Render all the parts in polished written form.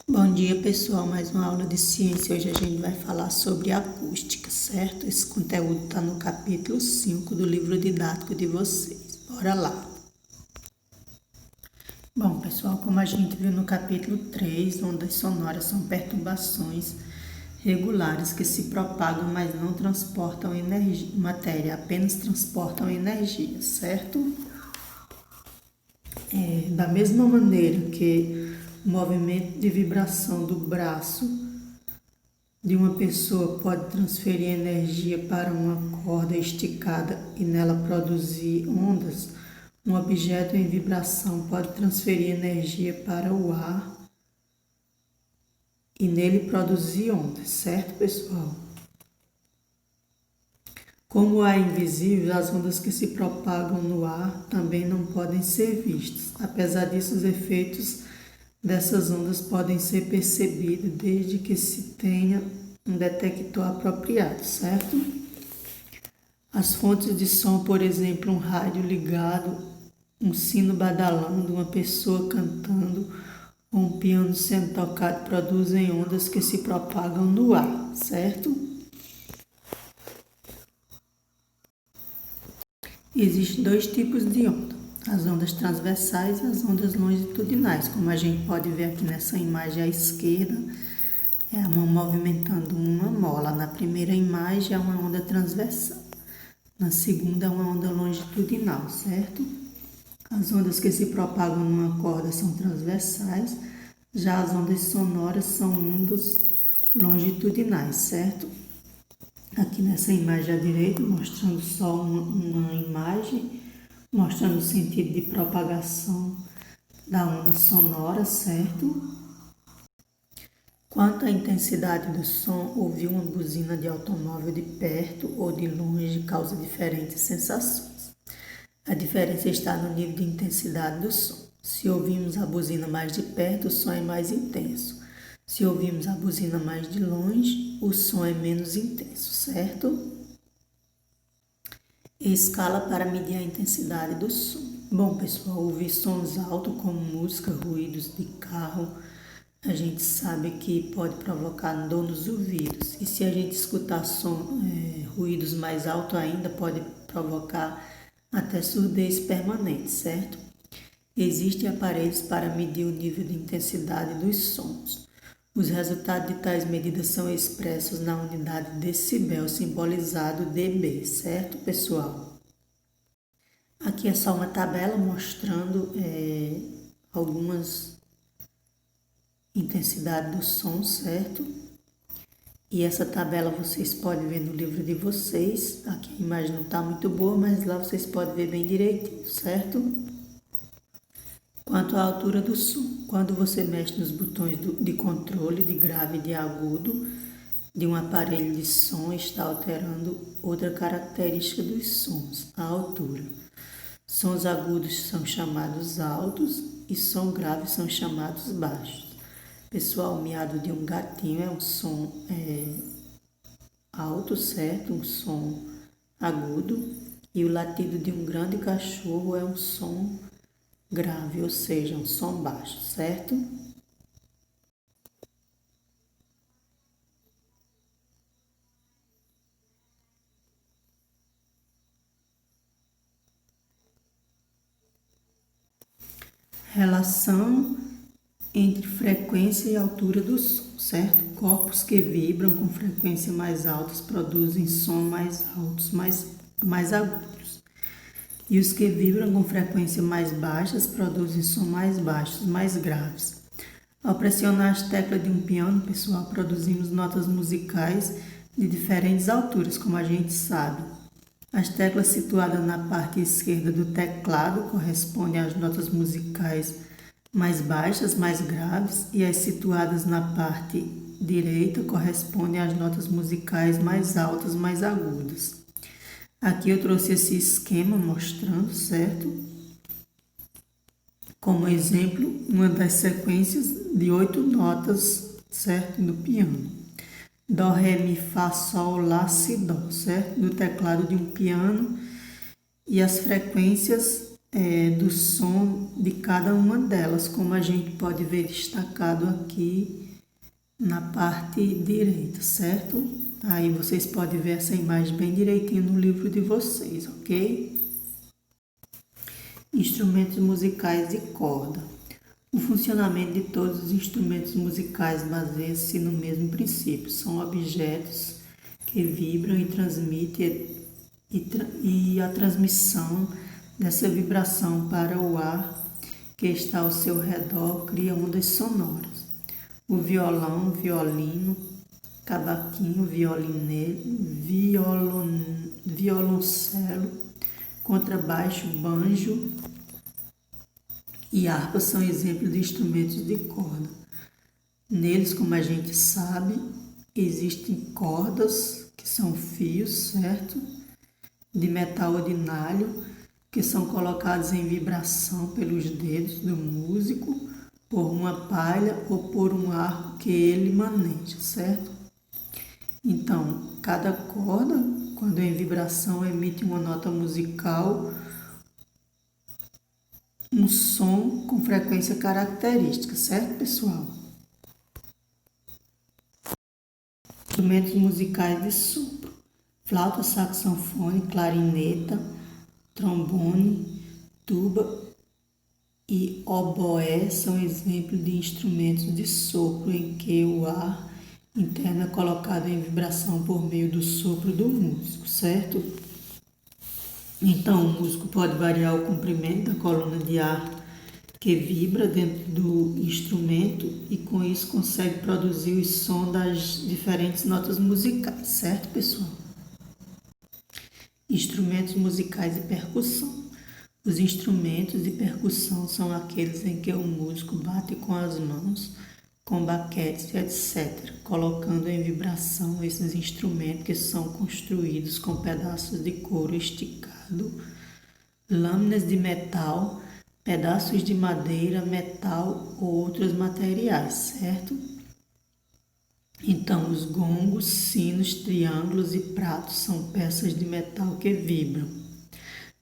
Bom dia, pessoal. Mais uma aula de ciência. Hoje a gente vai falar sobre acústica, certo? Esse conteúdo está no capítulo 5 do livro didático de vocês. Bora lá. Bom, pessoal, como a gente viu no capítulo 3, ondas sonoras são perturbações regulares que se propagam, mas não transportam matéria, apenas transportam energia, certo? Da mesma maneira que o movimento de vibração do braço de uma pessoa pode transferir energia para uma corda esticada e nela produzir ondas, um objeto em vibração pode transferir energia para o ar e nele produzir ondas, certo, pessoal? Como o ar é invisível, as ondas que se propagam no ar também não podem ser vistas. Apesar disso, os efeitos dessas ondas podem ser percebidos desde que se tenha um detector apropriado, certo? As fontes de som, por exemplo, um rádio ligado, um sino badalando, uma pessoa cantando ou um piano sendo tocado, produzem ondas que se propagam no ar, certo? Existem dois tipos de onda, as ondas transversais e as ondas longitudinais. Como a gente pode ver aqui nessa imagem à esquerda, é a mão movimentando uma mola. Na primeira imagem é uma onda transversal, na segunda é uma onda longitudinal, certo? As ondas que se propagam numa corda são transversais, já as ondas sonoras são ondas longitudinais, certo? Aqui nessa imagem à direita, mostrando só uma imagem, mostrando o sentido de propagação da onda sonora, certo? Quanto à intensidade do som, ouvir uma buzina de automóvel de perto ou de longe causa diferentes sensações. A diferença está no nível de intensidade do som. Se ouvimos a buzina mais de perto, o som é mais intenso. Se ouvimos a buzina mais de longe, o som é menos intenso, certo? Escala para medir a intensidade do som. Bom, pessoal, ouvir sons altos como música, ruídos de carro, a gente sabe que pode provocar dor nos ouvidos. E se a gente escutar ruídos mais altos ainda, pode provocar até surdez permanente, certo? Existem aparelhos para medir o nível de intensidade dos sons. Os resultados de tais medidas são expressos na unidade decibel, simbolizado dB, certo, pessoal? Aqui é só uma tabela mostrando algumas intensidades do som, certo? E essa tabela vocês podem ver no livro de vocês. Aqui a imagem não está muito boa, mas lá vocês podem ver bem direitinho, certo? Quanto à altura do som, quando você mexe nos botões de controle de grave e de agudo de um aparelho de som, está alterando outra característica dos sons, a altura. Sons agudos são chamados altos e som grave são chamados baixos. Pessoal, o miado de um gatinho é um som alto, certo? Um som agudo. E o latido de um grande cachorro é um som grave, ou seja, um som baixo, certo? Relação entre frequência e altura do som, certo? Corpos que vibram com frequência mais altas produzem som mais altos, mais agudos. E os que vibram com frequência mais baixas produzem som mais baixos, mais graves. Ao pressionar as teclas de um piano, pessoal, produzimos notas musicais de diferentes alturas, como a gente sabe. As teclas situadas na parte esquerda do teclado correspondem às notas musicais mais baixas, mais graves, e as situadas na parte direita correspondem às notas musicais mais altas, mais agudas. Aqui eu trouxe esse esquema mostrando, certo? Como exemplo, uma das sequências de 8 notas, certo? Do piano. Dó, ré, mi, fá, sol, lá, si, dó, certo? Do teclado de um piano. E as frequências do som de cada uma delas, como a gente pode ver destacado aqui na parte direita, certo? Aí vocês podem ver essa imagem bem direitinho no livro de vocês, ok? Instrumentos musicais de corda. O funcionamento de todos os instrumentos musicais baseia-se no mesmo princípio. São objetos que vibram e transmitem e a transmissão dessa vibração para o ar que está ao seu redor cria ondas sonoras. O violão, violino, cavaquinho, violoncelo, contrabaixo, banjo e harpa são exemplos de instrumentos de corda. Neles, como a gente sabe, existem cordas, que são fios, certo? De metal ordinário, que são colocados em vibração pelos dedos do músico, por uma palha ou por um arco que ele maneja, certo? Então, cada corda, quando em vibração, emite uma nota musical, um som com frequência característica, certo, pessoal? Instrumentos musicais de sopro: flauta, saxofone, clarineta, trombone, tuba e oboé são exemplos de instrumentos de sopro em que o ar interno é colocado em vibração por meio do sopro do músico, certo? Então, o músico pode variar o comprimento da coluna de ar que vibra dentro do instrumento e com isso consegue produzir o som das diferentes notas musicais, certo, pessoal? Instrumentos musicais de percussão. Os instrumentos de percussão são aqueles em que o músico bate com as mãos, com baquetes, etc., colocando em vibração esses instrumentos que são construídos com pedaços de couro esticado, lâminas de metal, pedaços de madeira, metal ou outros materiais, certo? Então, os gongos, sinos, triângulos e pratos são peças de metal que vibram.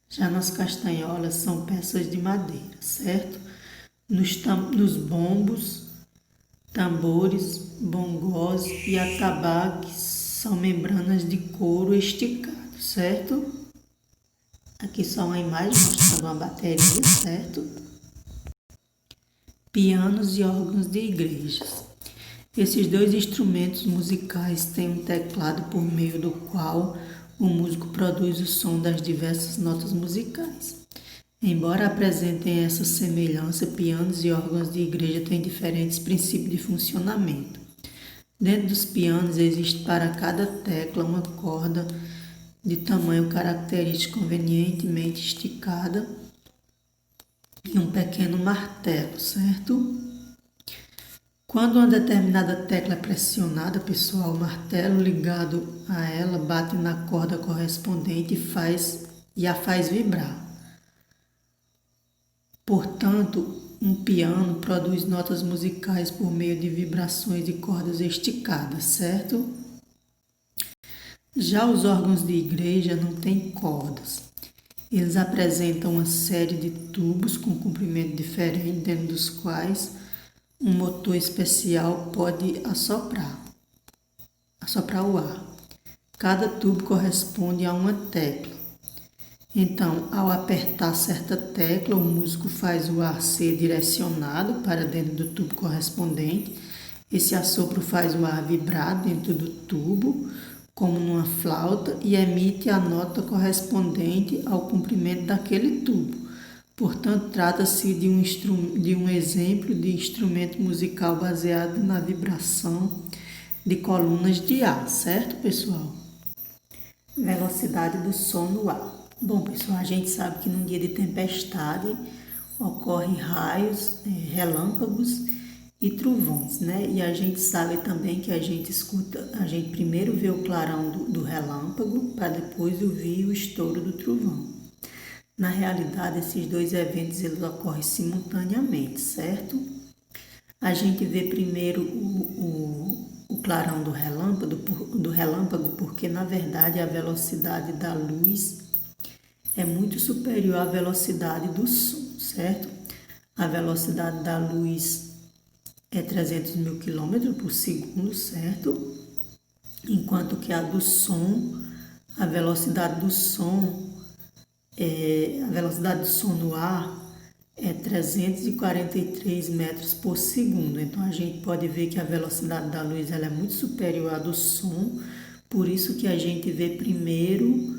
Já nas castanholas são peças de madeira, certo? Nos bombos, tambores, bongós e atabaques são membranas de couro esticado, certo? Aqui só uma imagem mostrando uma bateria, certo? Pianos e órgãos de igrejas. Esses dois instrumentos musicais têm um teclado por meio do qual o músico produz o som das diversas notas musicais. Embora apresentem essa semelhança, pianos e órgãos de igreja têm diferentes princípios de funcionamento. Dentro dos pianos existe para cada tecla uma corda de tamanho característico convenientemente esticada e um pequeno martelo, certo? Quando uma determinada tecla é pressionada, pessoal, o martelo ligado a ela bate na corda correspondente e a faz vibrar. Portanto, um piano produz notas musicais por meio de vibrações de cordas esticadas, certo? Já os órgãos de igreja não têm cordas. Eles apresentam uma série de tubos com comprimento diferente, dentro dos quais um motor especial pode assoprar o ar. Cada tubo corresponde a uma tecla. Então, ao apertar certa tecla, o músico faz o ar ser direcionado para dentro do tubo correspondente. Esse assopro faz o ar vibrar dentro do tubo, como numa flauta, e emite a nota correspondente ao comprimento daquele tubo. Portanto, trata-se de um exemplo de instrumento musical baseado na vibração de colunas de ar, certo, pessoal? Velocidade do som no ar. Bom, pessoal, a gente sabe que num dia de tempestade ocorrem raios, relâmpagos e trovões, né? E a gente sabe também que a gente primeiro vê o clarão do relâmpago para depois ouvir o estouro do trovão. Na realidade, esses dois eventos eles ocorrem simultaneamente, certo? A gente vê primeiro o clarão do relâmpago porque, na verdade, a velocidade da luz é muito superior à velocidade do som, certo? A velocidade da luz é 300 mil quilômetros por segundo, certo? Enquanto que a do som, a velocidade do som no ar é 343 metros por segundo. Então a gente pode ver que a velocidade da luz ela é muito superior à do som, por isso que a gente vê primeiro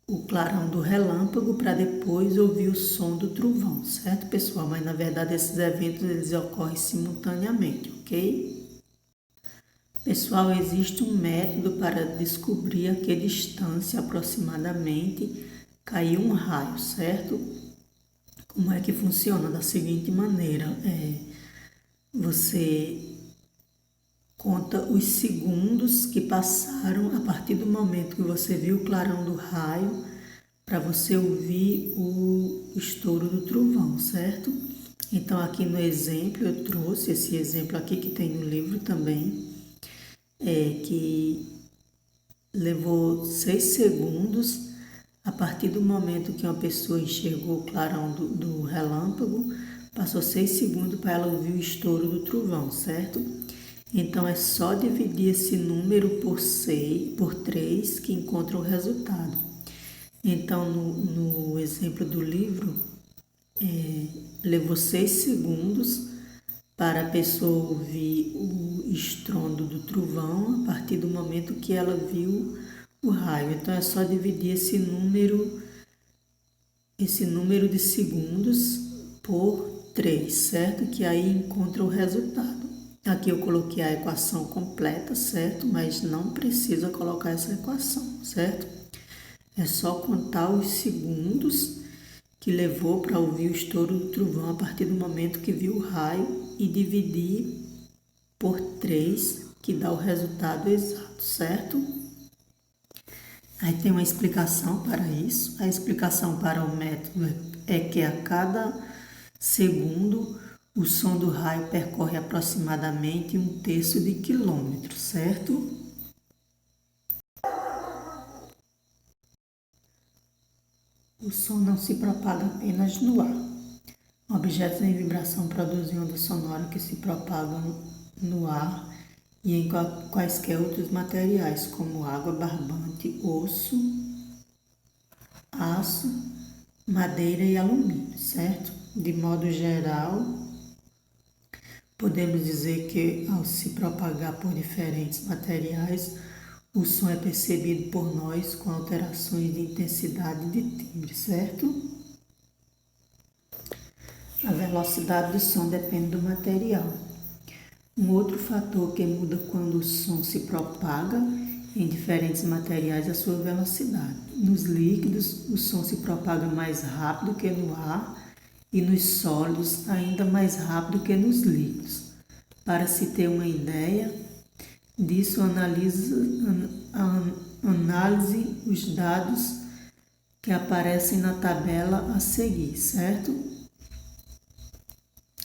o clarão do relâmpago para depois ouvir o som do trovão, certo, pessoal? Mas na verdade esses eventos eles ocorrem simultaneamente, ok? Pessoal, existe um método para descobrir a que distância aproximadamente caiu um raio, certo? Como é que funciona? Da seguinte maneira, você conta os segundos que passaram a partir do momento que você viu o clarão do raio para você ouvir o estouro do trovão, certo? Então aqui no exemplo eu trouxe esse exemplo aqui que tem no livro também, que levou 6 segundos a partir do momento que uma pessoa enxergou o clarão do relâmpago, passou 6 segundos para ela ouvir o estouro do trovão, certo? Então é só dividir esse número por 3 que encontra o resultado. Então no exemplo do livro, levou 6 segundos para a pessoa ouvir o estrondo do trovão a partir do momento que ela viu o raio. Então é só dividir esse número de segundos por 3, certo? Que aí encontra o resultado. Aqui eu coloquei a equação completa, certo? Mas não precisa colocar essa equação, certo? É só contar os segundos que levou para ouvir o estouro do trovão a partir do momento que viu o raio e dividir por 3, que dá o resultado exato, certo? Aí tem uma explicação para isso. A explicação para o método é que a cada segundo o som do raio percorre aproximadamente 1/3 de quilômetro, certo? O som não se propaga apenas no ar. Objetos em vibração produzem ondas sonoras que se propagam no ar e em quaisquer outros materiais, como água, barbante, osso, aço, madeira e alumínio, certo? De modo geral, podemos dizer que ao se propagar por diferentes materiais, o som é percebido por nós com alterações de intensidade de timbre, certo? A velocidade do som depende do material. Um outro fator que muda quando o som se propaga em diferentes materiais é a sua velocidade. Nos líquidos, o som se propaga mais rápido que no ar e nos sólidos ainda mais rápido que nos líquidos. Para se ter uma ideia disso, analise os dados que aparecem na tabela a seguir, certo?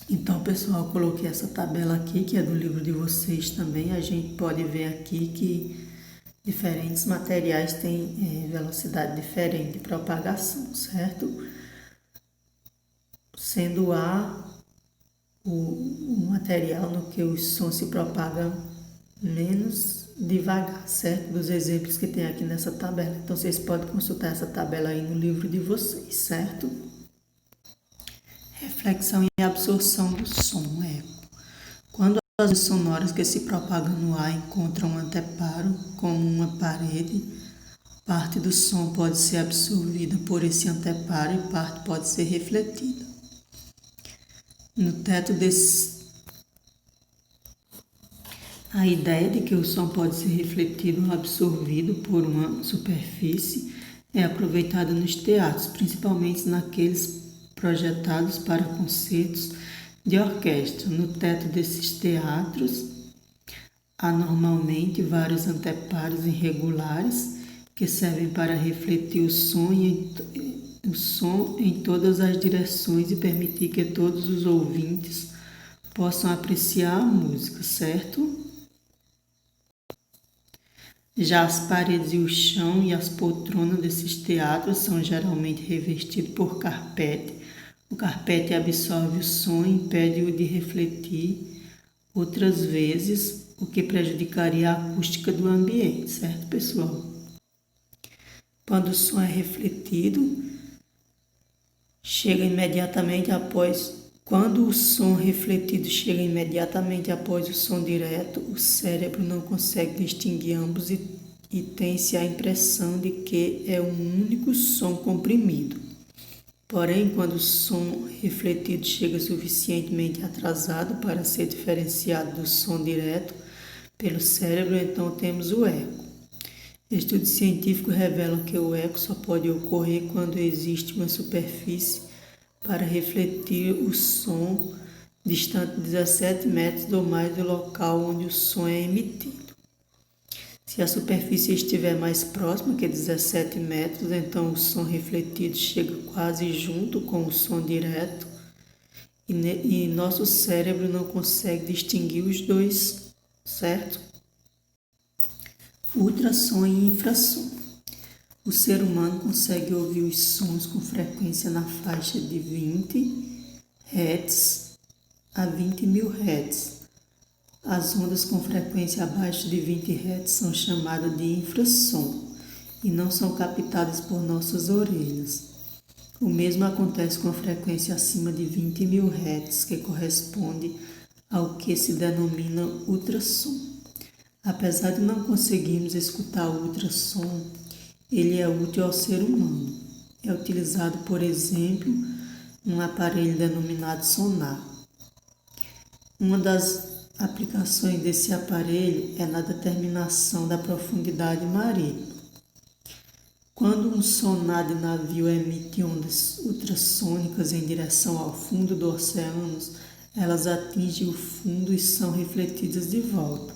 Então, pessoal, eu coloquei essa tabela aqui, que é do livro de vocês também. A gente pode ver aqui que diferentes materiais têm velocidade diferente de propagação, certo? Sendo o ar o material no que o som se propaga menos devagar, certo? Dos exemplos que tem aqui nessa tabela. Então, vocês podem consultar essa tabela aí no livro de vocês, certo? Reflexão e absorção do som, eco. Quando as ondas sonoras que se propagam no ar encontram um anteparo, como uma parede, parte do som pode ser absorvida por esse anteparo e parte pode ser refletida. No teto A ideia de que o som pode ser refletido ou absorvido por uma superfície é aproveitada nos teatros, principalmente naqueles projetados para concertos de orquestra. No teto desses teatros há normalmente vários anteparos irregulares que servem para refletir o som em todas as direções e permitir que todos os ouvintes possam apreciar a música, certo? Já as paredes e o chão e as poltronas desses teatros são geralmente revestidos por carpete. O carpete absorve o som e impede-o de refletir outras vezes, o que prejudicaria a acústica do ambiente, certo, pessoal? Quando o som é refletido, quando o som refletido chega imediatamente após o som direto, o cérebro não consegue distinguir ambos e tem-se a impressão de que é um único som comprimido. Porém, quando o som refletido chega suficientemente atrasado para ser diferenciado do som direto pelo cérebro, então temos o eco. Estudos científicos revelam que o eco só pode ocorrer quando existe uma superfície para refletir o som distante 17 metros ou mais do local onde o som é emitido. Se a superfície estiver mais próxima que 17 metros, então o som refletido chega quase junto com o som direto e nosso cérebro não consegue distinguir os dois, certo? Ultrassom e infrassom. O ser humano consegue ouvir os sons com frequência na faixa de 20 Hz a 20.000 Hz. As ondas com frequência abaixo de 20 Hz são chamadas de infrassom e não são captadas por nossas orelhas. O mesmo acontece com a frequência acima de 20.000 Hz, que corresponde ao que se denomina ultrassom. Apesar de não conseguirmos escutar o ultrassom, ele é útil ao ser humano. É utilizado, por exemplo, num aparelho denominado sonar. Uma das aplicações desse aparelho é na determinação da profundidade marítima. Quando um sonar de navio emite ondas ultrassônicas em direção ao fundo do oceano, elas atingem o fundo e são refletidas de volta.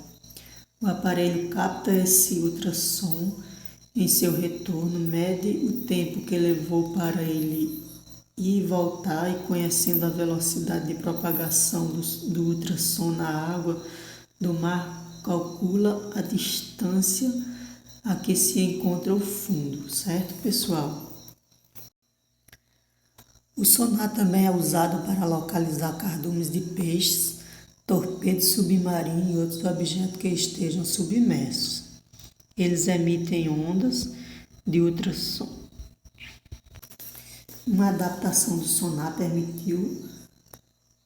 O aparelho capta esse ultrassom em seu retorno, mede o tempo que levou para ele ir e voltar e, conhecendo a velocidade de propagação do ultrassom na água do mar, calcula a distância a que se encontra o fundo, certo, pessoal? O sonar também é usado para localizar cardumes de peixes, torpedos submarinos e outros objetos que estejam submersos. Eles emitem ondas de ultrassom. Uma adaptação do sonar permitiu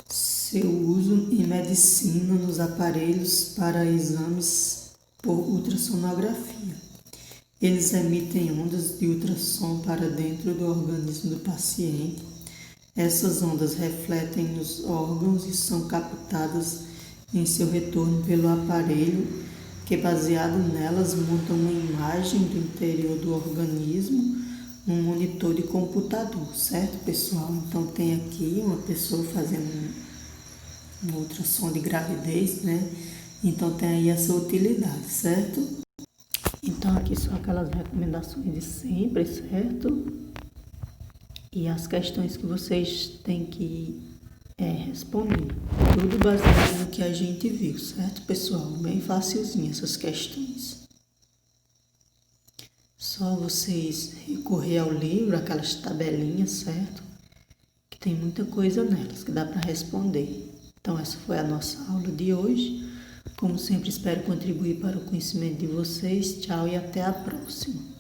seu uso em medicina nos aparelhos para exames por ultrassonografia. Eles emitem ondas de ultrassom para dentro do organismo do paciente. Essas ondas refletem nos órgãos e são captadas em seu retorno pelo aparelho, que, baseado nelas, monta uma imagem do interior do organismo num monitor de computador, certo, pessoal? Então tem aqui uma pessoa fazendo um ultrassom de gravidez, né? Então tem aí essa utilidade, certo? Então aqui são aquelas recomendações de sempre, certo? E as questões que vocês têm que responder. Tudo baseado no que a gente viu, certo, pessoal? Bem facilzinho essas questões. Só vocês recorrer ao livro, aquelas tabelinhas, certo? Que tem muita coisa nelas que dá para responder. Então essa foi a nossa aula de hoje. Como sempre, espero contribuir para o conhecimento de vocês. Tchau e até a próxima.